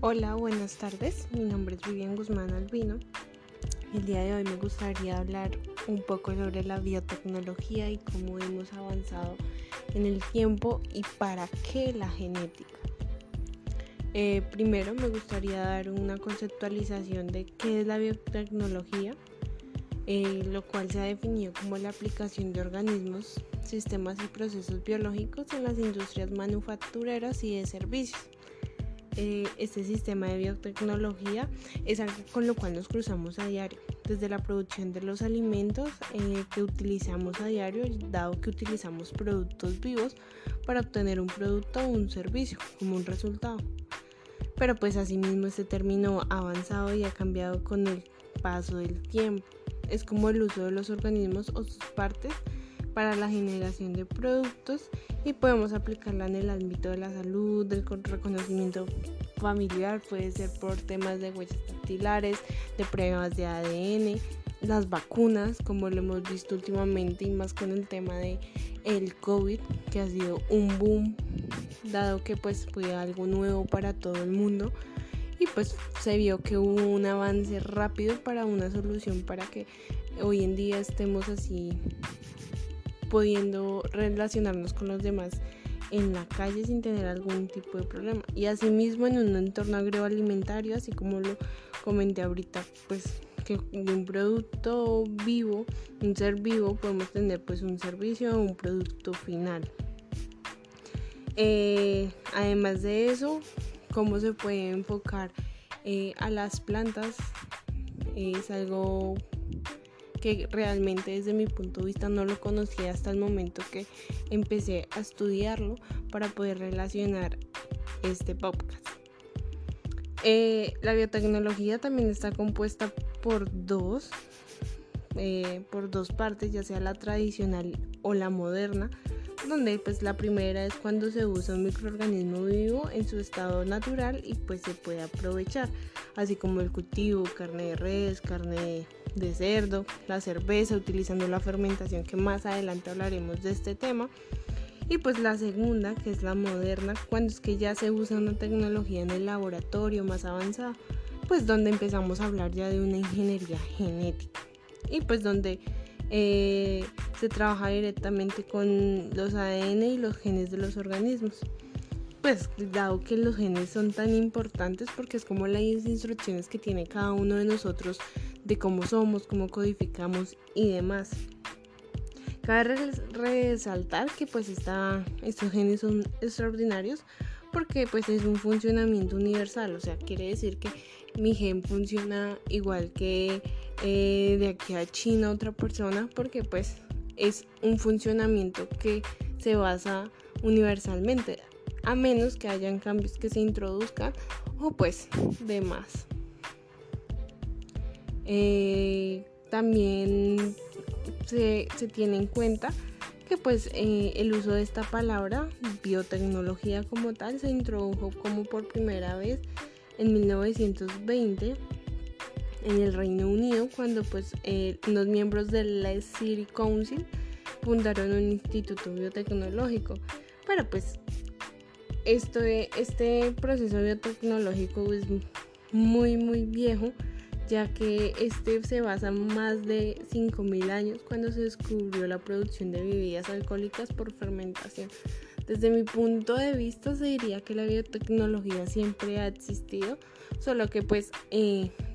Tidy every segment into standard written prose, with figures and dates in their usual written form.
Hola, buenas tardes. Mi nombre es Vivian Guzmán Albino. El día de hoy me gustaría hablar un poco sobre la biotecnología y cómo hemos avanzado en el tiempo y para qué la genética. Primero me gustaría dar una conceptualización de qué es la biotecnología, lo cual se ha definido como la aplicación de organismos, sistemas y procesos biológicos en las industrias manufactureras y de servicios. Este sistema de biotecnología es algo con lo cual nos cruzamos a diario, desde la producción de los alimentos que utilizamos a diario, dado que utilizamos productos vivos para obtener un producto o un servicio como un resultado. Pero pues asimismo este término ha avanzado y ha cambiado con el paso del tiempo. Es como el uso de los organismos o sus partes para la generación de productos y podemos aplicarla en el ámbito de la salud, del reconocimiento familiar, puede ser por temas de huellas dactilares, de pruebas de ADN, las vacunas, como lo hemos visto últimamente y más con el tema de el COVID, que ha sido un boom, dado que pues fue algo nuevo para todo el mundo y pues se vio que hubo un avance rápido para una solución para que hoy en día estemos así pudiendo relacionarnos con los demás en la calle sin tener algún tipo de problema. Y asimismo en un entorno agroalimentario, así como lo comenté ahorita, pues que de un producto vivo, un ser vivo, podemos tener pues un servicio o un producto final. Además de eso, cómo se puede enfocar a las plantas es algo que realmente desde mi punto de vista no lo conocía hasta el momento que empecé a estudiarlo para poder relacionar este podcast. La biotecnología también está compuesta por dos partes, ya sea la tradicional o la moderna, donde pues la primera es cuando se usa un microorganismo vivo en su estado natural y pues se puede aprovechar, así como el cultivo, carne de res, carne de cerdo, la cerveza, utilizando la fermentación, que más adelante hablaremos de este tema. Y pues la segunda, que es la moderna, cuando es que ya se usa una tecnología en el laboratorio más avanzada, pues donde empezamos a hablar ya de una ingeniería genética y pues donde se trabaja directamente con los ADN y los genes de los organismos. Pues dado que los genes son tan importantes porque es como las instrucciones que tiene cada uno de nosotros de cómo somos, cómo codificamos y demás. Cabe resaltar que pues estos genes son extraordinarios porque pues es un funcionamiento universal, o sea, quiere decir que mi gen funciona igual que de aquí a China otra persona, porque pues es un funcionamiento que se basa universalmente, a menos que hayan cambios que se introduzcan o pues demás. También se tiene en cuenta que pues el uso de esta palabra biotecnología como tal se introdujo como por primera vez en 1920 en el Reino Unido, cuando pues unos miembros del Leeds City Council fundaron un instituto biotecnológico. Pero pues este proceso biotecnológico es muy viejo, ya que se basa en más de 5.000 años cuando se descubrió la producción de bebidas alcohólicas por fermentación. Desde mi punto de vista se diría que la biotecnología siempre ha existido, solo que pues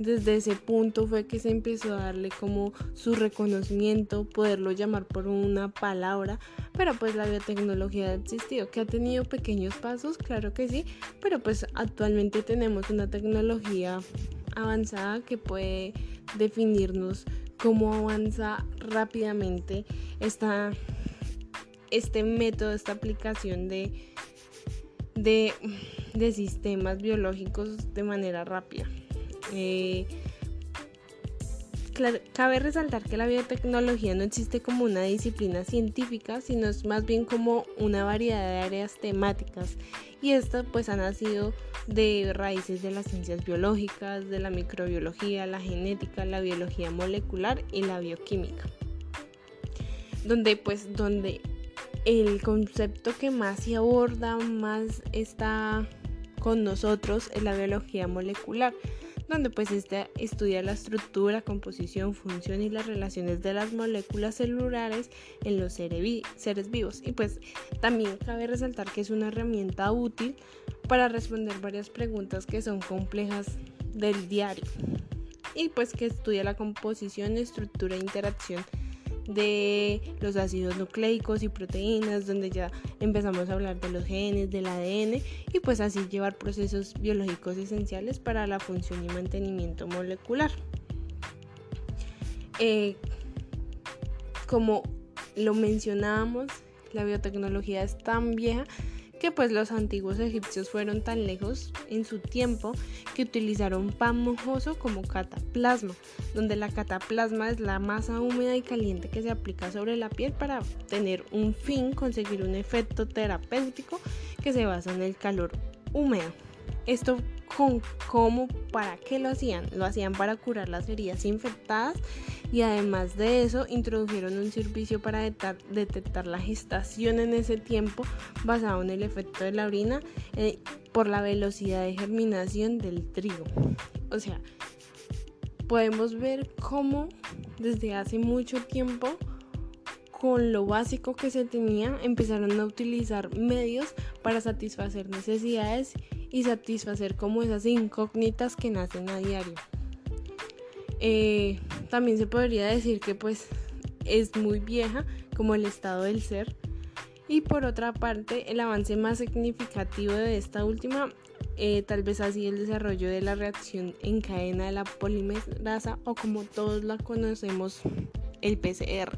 desde ese punto fue que se empezó a darle como su reconocimiento, poderlo llamar por una palabra, pero pues la biotecnología ha existido, que ha tenido pequeños pasos, claro que sí, pero pues actualmente tenemos una tecnología avanzada que puede definirnos cómo avanza rápidamente este método, esta aplicación de sistemas biológicos de manera rápida. Cabe resaltar que la biotecnología no existe como una disciplina científica, sino es más bien como una variedad de áreas temáticas, y esta pues ha nacido de raíces de las ciencias biológicas, de la microbiología, la genética, la biología molecular y la bioquímica, donde el concepto que más se aborda, más está con nosotros es la biología molecular, donde pues estudia la estructura, composición, función y las relaciones de las moléculas celulares en los seres vivos. Y pues también cabe resaltar que es una herramienta útil para responder varias preguntas que son complejas del diario, y pues que estudia la composición, estructura e interacción de los ácidos nucleicos y proteínas, donde ya empezamos a hablar de los genes, del ADN, y pues así llevar procesos biológicos esenciales para la función y mantenimiento molecular. Como lo mencionábamos, la biotecnología es tan vieja que pues los antiguos egipcios fueron tan lejos en su tiempo que utilizaron pan mojoso como cataplasma, donde la cataplasma es la masa húmeda y caliente que se aplica sobre la piel para tener un fin, conseguir un efecto terapéutico que se basa en el calor húmedo. Esto ¿para qué lo hacían? Lo hacían para curar las heridas infectadas, y además de eso introdujeron un servicio para detectar la gestación en ese tiempo, basado en el efecto de la orina por la velocidad de germinación del trigo. O sea, podemos ver cómo desde hace mucho tiempo, con lo básico que se tenía, empezaron a utilizar medios para satisfacer necesidades y satisfacer como esas incógnitas que nacen a diario. También se podría decir que pues es muy vieja como el estado del ser, y por otra parte el avance más significativo de esta última tal vez ha sido el desarrollo de la reacción en cadena de la polimerasa, o como todos la conocemos, el PCR,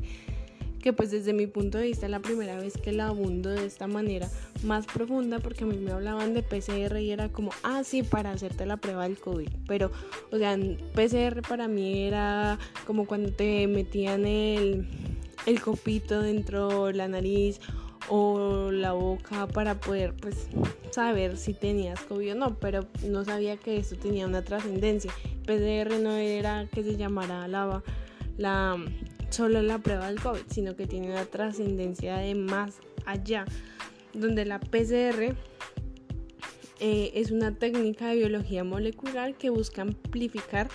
que pues desde mi punto de vista es la primera vez que la abundo de esta manera más profunda, porque a mí me hablaban de PCR y era como, sí, para hacerte la prueba del COVID, pero o sea, PCR para mí era como cuando te metían el copito dentro de la nariz o la boca para poder pues saber si tenías COVID o no, pero no sabía que esto tenía una trascendencia. PCR no era que se llamara solo la prueba del COVID, sino que tiene una trascendencia de más allá, donde la PCR es una técnica de biología molecular que busca amplificar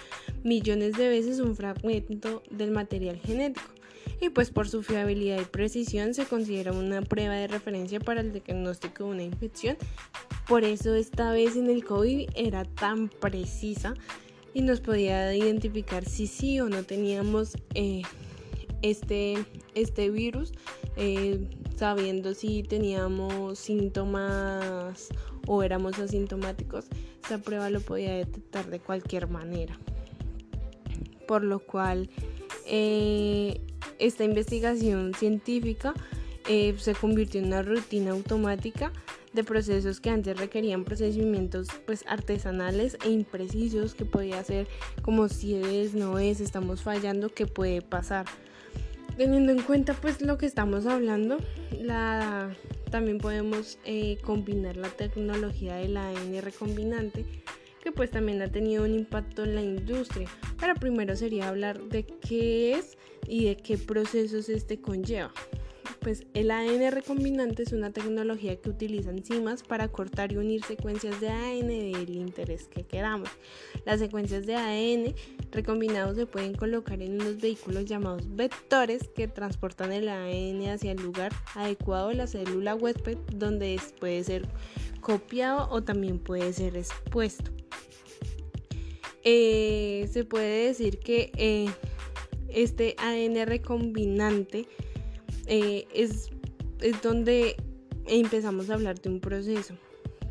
millones de veces un fragmento del material genético, y pues por su fiabilidad y precisión se considera una prueba de referencia para el diagnóstico de una infección. Por eso esta vez en el COVID era tan precisa y nos podía identificar si sí o no teníamos este virus, sabiendo si teníamos síntomas o éramos asintomáticos. Esa prueba lo podía detectar de cualquier manera, por lo cual esta investigación científica se convirtió en una rutina automática de procesos que antes requerían procedimientos pues artesanales e imprecisos, que podía ser como si no es, estamos fallando, ¿qué puede pasar? Teniendo en cuenta pues lo que estamos hablando, también podemos combinar la tecnología del ADN recombinante, que pues también ha tenido un impacto en la industria. Pero primero sería hablar de qué es y de qué procesos conlleva. Pues el ADN recombinante es una tecnología que utiliza enzimas para cortar y unir secuencias de ADN del interés que queramos. Las secuencias de ADN recombinados se pueden colocar en unos vehículos llamados vectores, que transportan el ADN hacia el lugar adecuado de la célula huésped, donde puede ser copiado o también puede ser expuesto. Se puede decir que este ADN recombinante es donde empezamos a hablar de un proceso,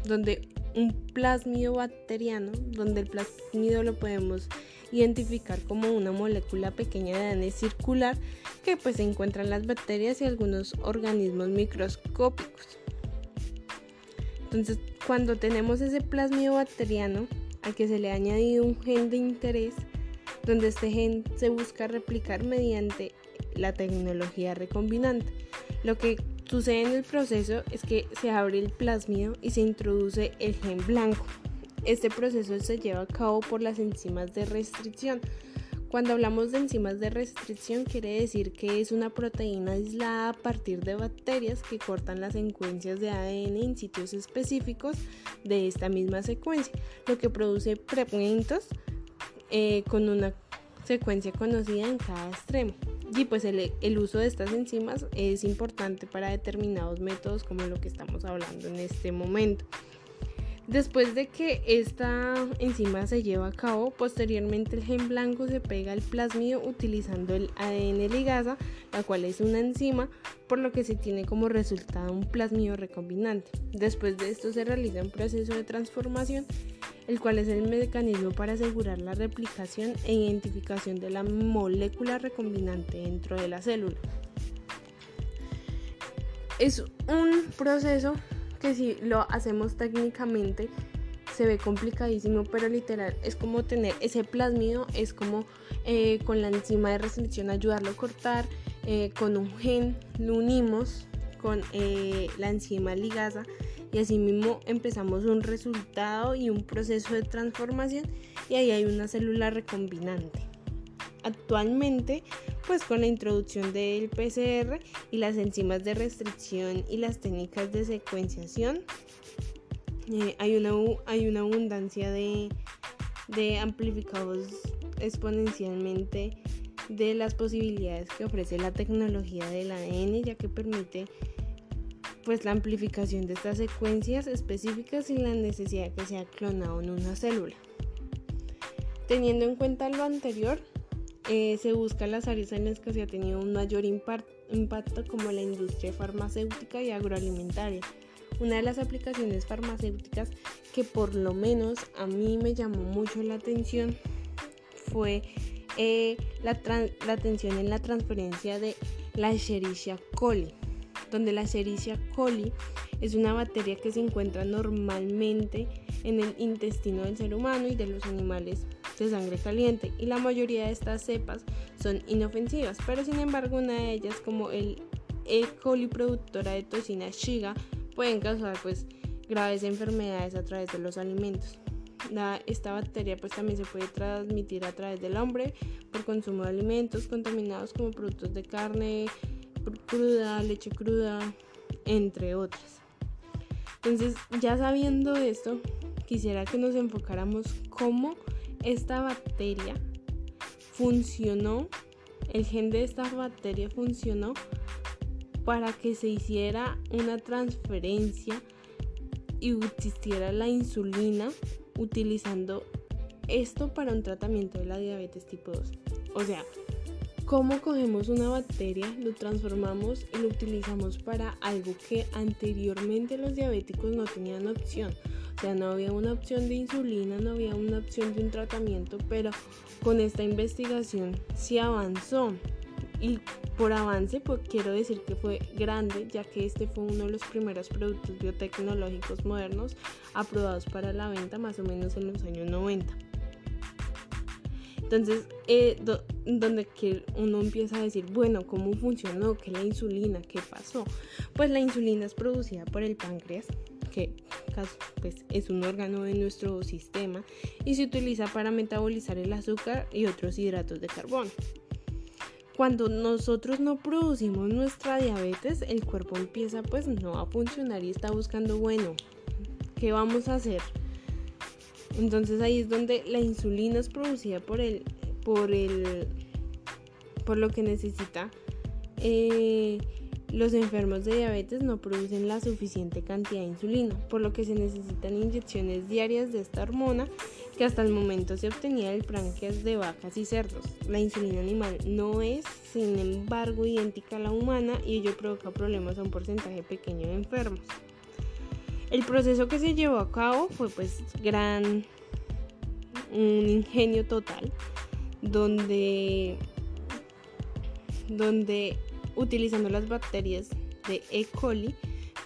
donde un plásmido bacteriano, donde el plásmido lo podemos identificar como una molécula pequeña de ADN circular que pues se encuentra en las bacterias y algunos organismos microscópicos. Entonces, cuando tenemos ese plásmido bacteriano al que se le ha añadido un gen de interés, donde este gen se busca replicar mediante la tecnología recombinante. Lo que sucede en el proceso es que se abre el plásmido y se introduce el gen blanco. Este proceso se lleva a cabo por las enzimas de restricción. Cuando hablamos de enzimas de restricción, quiere decir que es una proteína aislada a partir de bacterias que cortan las secuencias de ADN en sitios específicos de esta misma secuencia, lo que produce fragmentos con una secuencia conocida en cada extremo. Y pues el uso de estas enzimas es importante para determinados métodos como lo que estamos hablando en este momento. Después de que esta enzima se lleva a cabo, posteriormente el gen blanco se pega al plásmido utilizando el ADN ligasa, la cual es una enzima, por lo que se tiene como resultado un plásmido recombinante. Después de esto se realiza un proceso de transformación, el cual es el mecanismo para asegurar la replicación e identificación de la molécula recombinante dentro de la célula. Es un proceso que si lo hacemos técnicamente se ve complicadísimo, pero literal es como tener ese plásmido, es como con la enzima de restricción ayudarlo a cortar, con un gen lo unimos con la enzima ligasa y así mismo empezamos un resultado y un proceso de transformación y ahí hay una célula recombinante. Actualmente, pues con la introducción del PCR y las enzimas de restricción y las técnicas de secuenciación, hay una abundancia de amplificados exponencialmente de las posibilidades que ofrece la tecnología del ADN, ya que permite pues la amplificación de estas secuencias específicas sin la necesidad de que sea clonado en una célula. Teniendo en cuenta lo anterior, se busca las áreas en las que se ha tenido un mayor impacto como la industria farmacéutica y agroalimentaria. Una de las aplicaciones farmacéuticas que por lo menos a mí me llamó mucho la atención fue la atención en la transferencia de la Escherichia coli, donde la Escherichia coli es una bacteria que se encuentra normalmente en el intestino del ser humano y de los animales de sangre caliente, y la mayoría de estas cepas son inofensivas, pero sin embargo una de ellas, como el E. coli productora de toxina Shiga, pueden causar pues graves enfermedades a través de los alimentos. Esta bacteria pues también se puede transmitir a través del hombre por consumo de alimentos contaminados como productos de carne cruda, leche cruda, entre otras. Entonces, ya sabiendo esto, quisiera que nos enfocáramos cómo esta bacteria funcionó, el gen de esta bacteria funcionó para que se hiciera una transferencia y existiera la insulina, utilizando esto para un tratamiento de la diabetes tipo 2. O sea, cómo cogemos una bacteria, lo transformamos y lo utilizamos para algo que anteriormente los diabéticos no tenían opción. O sea, no había una opción de insulina, no había una opción de un tratamiento, pero con esta investigación sí avanzó. Y por avance, pues quiero decir que fue grande, ya que este fue uno de los primeros productos biotecnológicos modernos aprobados para la venta más o menos en los años 90. Entonces, donde que uno empieza a decir, bueno, ¿cómo funcionó? ¿Qué es la insulina? ¿Qué pasó? Pues la insulina es producida por el páncreas, que pues, es un órgano de nuestro sistema y se utiliza para metabolizar el azúcar y otros hidratos de carbono. Cuando nosotros no producimos nuestra diabetes, el cuerpo empieza pues no a funcionar y está buscando, bueno, ¿qué vamos a hacer? Entonces ahí es donde la insulina es producida por lo que necesita. Los enfermos de diabetes no producen la suficiente cantidad de insulina, por lo que se necesitan inyecciones diarias de esta hormona que hasta el momento se obtenía del páncreas de vacas y cerdos. La insulina animal no es, sin embargo, idéntica a la humana y ello provoca problemas a un porcentaje pequeño de enfermos. El proceso que se llevó a cabo fue pues un ingenio total, donde utilizando las bacterias de E. coli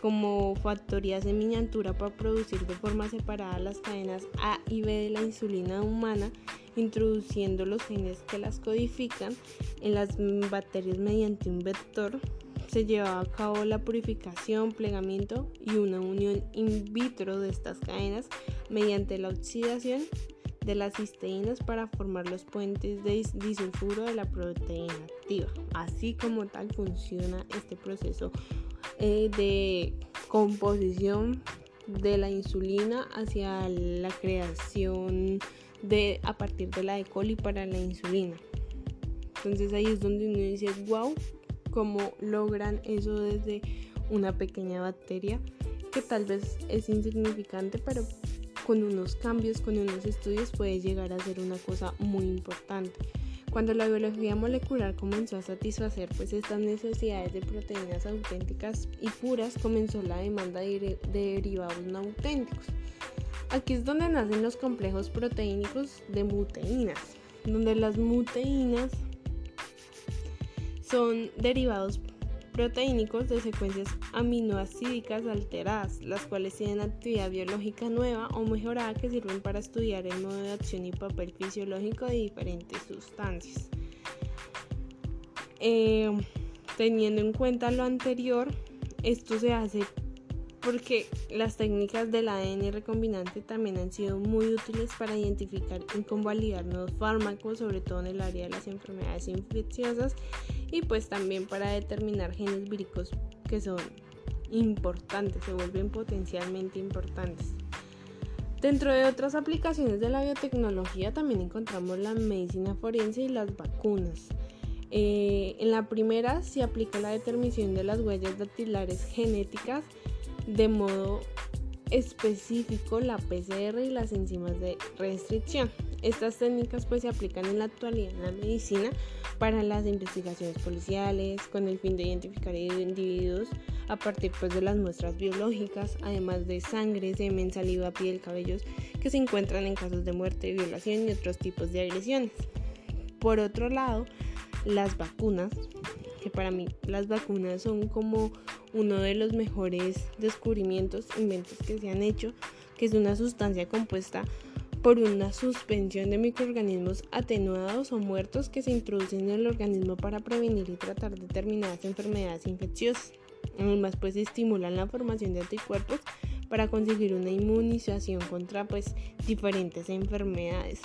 como factorías en miniatura para producir de forma separada las cadenas A y B de la insulina humana, introduciendo los genes que las codifican en las bacterias mediante un vector. Se llevaba a cabo la purificación, plegamiento y una unión in vitro de estas cadenas mediante la oxidación de las cisteínas para formar los puentes de disulfuro de la proteína activa. Así como tal funciona este proceso de composición de la insulina hacia la creación a partir de la E. coli para la insulina. Entonces ahí es donde uno dice, wow, cómo logran eso desde una pequeña bacteria que tal vez es insignificante, pero con unos cambios, con unos estudios puede llegar a ser una cosa muy importante. Cuando la biología molecular comenzó a satisfacer pues estas necesidades de proteínas auténticas y puras, comenzó la demanda de derivados no auténticos. Aquí es donde nacen los complejos proteínicos de muteínas, donde las muteínas son derivados proteínicos de secuencias aminoácidicas alteradas, las cuales tienen actividad biológica nueva o mejorada que sirven para estudiar el modo de acción y papel fisiológico de diferentes sustancias. Teniendo en cuenta lo anterior, esto se hace porque las técnicas del ADN recombinante también han sido muy útiles para identificar y convalidar nuevos fármacos, sobre todo en el área de las enfermedades infecciosas, y pues también para determinar genes víricos que son importantes, se vuelven potencialmente importantes. Dentro de otras aplicaciones de la biotecnología también encontramos la medicina forense y las vacunas. En la primera se aplica la determinación de las huellas dactilares genéticas de modo específico, la PCR y las enzimas de restricción. Estas técnicas pues se aplican en la actualidad en la medicina para las investigaciones policiales con el fin de identificar individuos a partir pues de las muestras biológicas, además de sangre, semen, saliva, piel, cabellos que se encuentran en casos de muerte, violación y otros tipos de agresiones. Por otro lado, las vacunas, que para mí las vacunas son como uno de los mejores descubrimientos, inventos que se han hecho, que es una sustancia compuesta por una suspensión de microorganismos atenuados o muertos que se introducen en el organismo para prevenir y tratar determinadas enfermedades infecciosas. Además, pues estimulan la formación de anticuerpos para conseguir una inmunización contra diferentes enfermedades.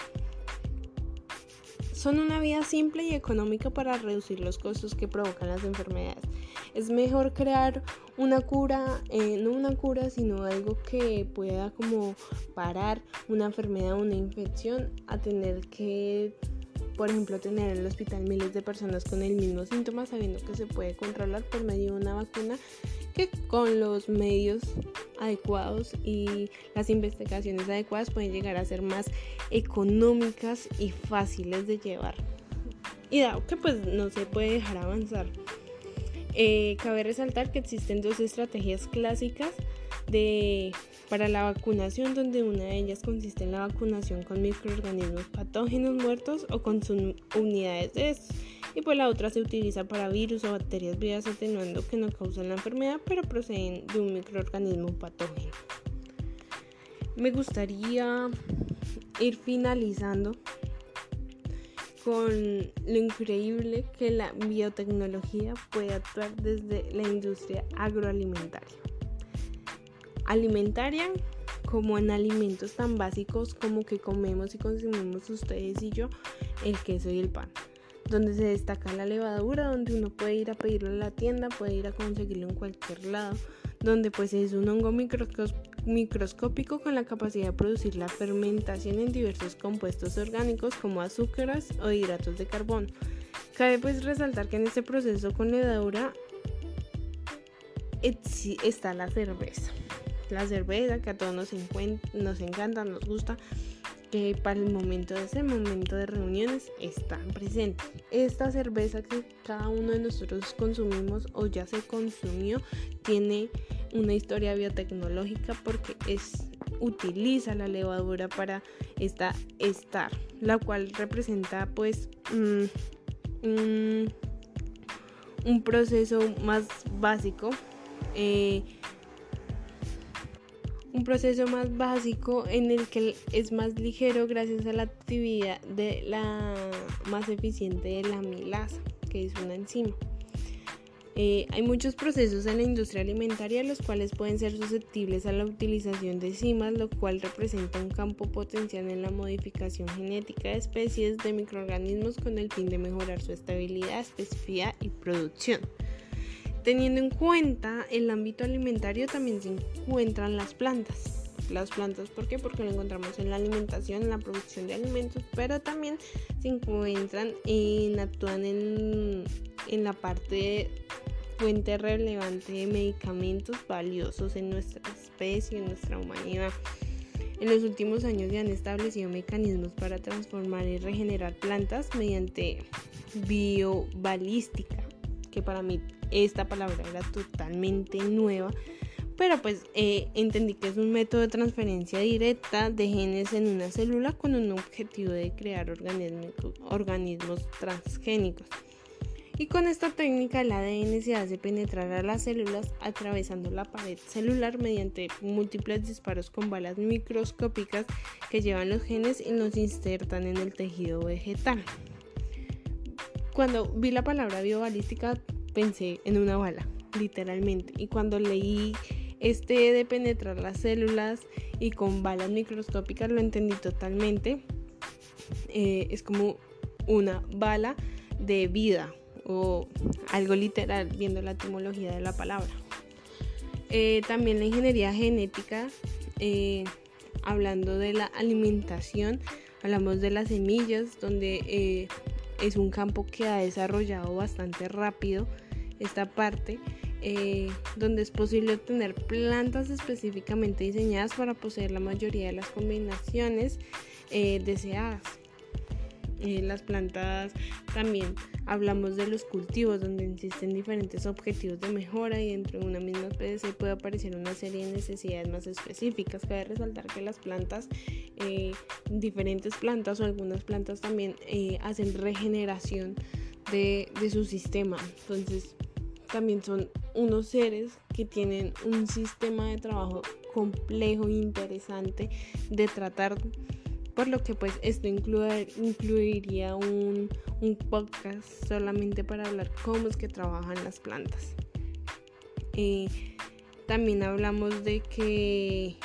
Son una vía simple y económica para reducir los costos que provocan las enfermedades. Es mejor crear una cura, no una cura, sino algo que pueda como parar una enfermedad o una infección, a tener que, por ejemplo, tener en el hospital miles de personas con el mismo síntoma, sabiendo que se puede controlar por medio de una vacuna que con los medios adecuados y las investigaciones adecuadas pueden llegar a ser más económicas y fáciles de llevar. Y dado que no se puede dejar avanzar, cabe resaltar que existen dos estrategias clásicas para la vacunación, donde una de ellas consiste en la vacunación con microorganismos patógenos muertos o con unidades de estos, y pues la otra se utiliza para virus o bacterias vivas atenuando que no causan la enfermedad pero proceden de un microorganismo patógeno. Me gustaría ir finalizando con lo increíble que la biotecnología puede actuar desde la industria agroalimentaria. Como en alimentos tan básicos como que comemos y consumimos ustedes y yo, el queso y el pan, donde se destaca la levadura, donde uno puede ir a pedirlo en la tienda, puede ir a conseguirlo en cualquier lado, donde es un hongo microscópico con la capacidad de producir la fermentación en diversos compuestos orgánicos como azúcares o hidratos de carbono. Cabe resaltar que en este proceso con levadura está la cerveza que a todos nos encanta, nos gusta, que para el momento de reuniones están presentes. Esta cerveza que cada uno de nosotros consumimos o ya se consumió tiene una historia biotecnológica porque utiliza la levadura para estar, la cual representa un proceso más básico, en el que es más ligero gracias a la actividad de la más eficiente de la amilasa, que es una enzima. Hay muchos procesos en la industria alimentaria los cuales pueden ser susceptibles a la utilización de enzimas, lo cual representa un campo potencial en la modificación genética de especies de microorganismos con el fin de mejorar su estabilidad, especificidad y producción. Teniendo en cuenta el ámbito alimentario, también se encuentran las plantas. Las plantas, ¿por qué? Porque lo encontramos en la alimentación, en la producción de alimentos, pero también se encuentran actúan en la parte fuente relevante de medicamentos valiosos en nuestra especie, en nuestra humanidad. En los últimos años se han establecido mecanismos para transformar y regenerar plantas mediante biobalística, que para mí esta palabra era totalmente nueva, pero pues entendí que es un método de transferencia directa de genes en una célula con un objetivo de crear organismos transgénicos. Y con esta técnica el ADN se hace penetrar a las células atravesando la pared celular mediante múltiples disparos con balas microscópicas que llevan los genes y los insertan en el tejido vegetal. Cuando vi la palabra biobalística pensé en una bala, literalmente, y cuando leí de penetrar las células y con balas microscópicas lo entendí totalmente. Es como una bala de vida o algo literal, viendo la etimología de la palabra. También la ingeniería genética, hablando de la alimentación, hablamos de las semillas, donde es un campo que ha desarrollado bastante rápido esta parte, donde es posible obtener plantas específicamente diseñadas para poseer la mayoría de las combinaciones deseadas. Las plantas, también hablamos de los cultivos, donde existen diferentes objetivos de mejora y dentro de una misma especie puede aparecer una serie de necesidades más específicas. Cabe resaltar que las plantas, diferentes plantas o algunas plantas también hacen regeneración de su sistema. Entonces también son unos seres que tienen un sistema de trabajo complejo e interesante de tratar, por lo que pues esto incluiría un podcast solamente para hablar cómo es que trabajan las plantas. También hablamos de que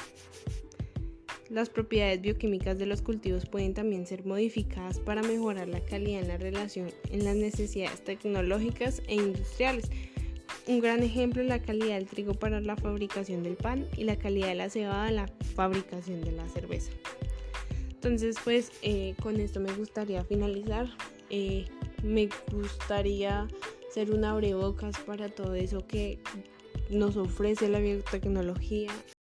las propiedades bioquímicas de los cultivos pueden también ser modificadas para mejorar la calidad en la relación en las necesidades tecnológicas e industriales. Un gran ejemplo es la calidad del trigo para la fabricación del pan y la calidad de la cebada en la fabricación de la cerveza. Entonces, pues con esto me gustaría finalizar. Me gustaría ser un abrebocas para todo eso que nos ofrece la biotecnología.